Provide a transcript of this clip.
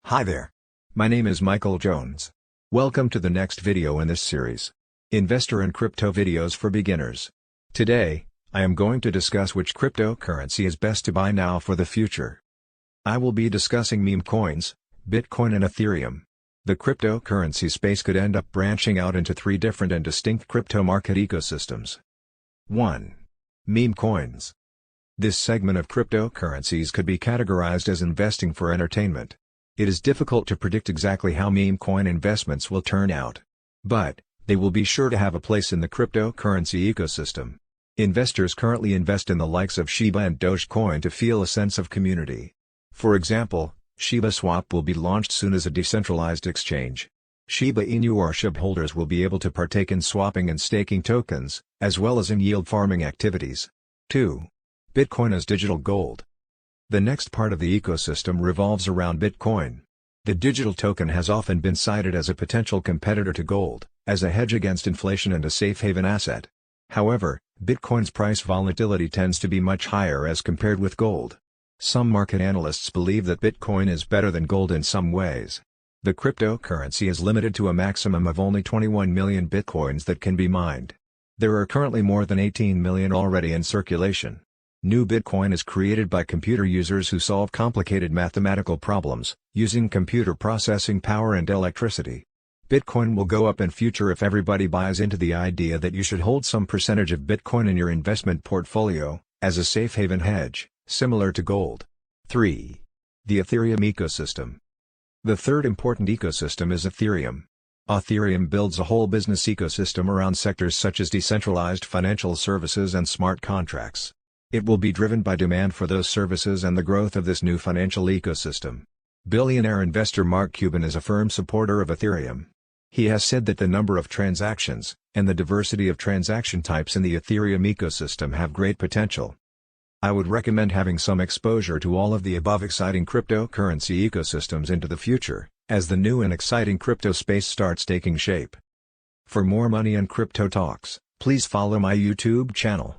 Hi there. My name is Michael Jones. Welcome to the next video in this series. Investor and Crypto Videos for Beginners. Today, I am going to discuss which cryptocurrency is best to buy now for the future. I will be discussing Memecoins, Bitcoin and Ethereum. The cryptocurrency space could end up branching out into three different and distinct crypto market ecosystems. 1. Memecoins. This segment of cryptocurrencies could be categorized as investing for entertainment. It is difficult to predict exactly how memecoin investments will turn out. But, they will be sure to have a place in the cryptocurrency ecosystem. Investors currently invest in the likes of Shiba and Dogecoin to feel a sense of community. For example, Shibaswap will be launched soon as a decentralized exchange. Shiba Inu or SHIB holders will be able to partake in swapping and staking tokens, as well as in yield farming activities. 2. Bitcoin as digital gold. The next part of the ecosystem revolves around Bitcoin. The digital token has often been cited as a potential competitor to gold, as a hedge against inflation and a safe haven asset. However, Bitcoin's price volatility tends to be much higher as compared with gold. Some market analysts believe that Bitcoin is better than gold in some ways. The cryptocurrency is limited to a maximum of only 21 million Bitcoins that can be mined. There are currently more than 18 million already in circulation. New Bitcoin is created by computer users who solve complicated mathematical problems, using computer processing power and electricity. Bitcoin will go up in future if everybody buys into the idea that you should hold some percentage of Bitcoin in your investment portfolio, as a safe haven hedge, similar to gold. 3. The Ethereum ecosystem. The third important ecosystem is Ethereum. Ethereum builds a whole business ecosystem around sectors such as decentralized financial services and smart contracts. It will be driven by demand for those services and the growth of this new financial ecosystem. Billionaire investor Mark Cuban is a firm supporter of Ethereum. He has said that the number of transactions, and the diversity of transaction types in the Ethereum ecosystem have great potential. I would recommend having some exposure to all of the above exciting cryptocurrency ecosystems into the future, as the new and exciting crypto space starts taking shape. For more money and crypto talks, please follow my YouTube channel.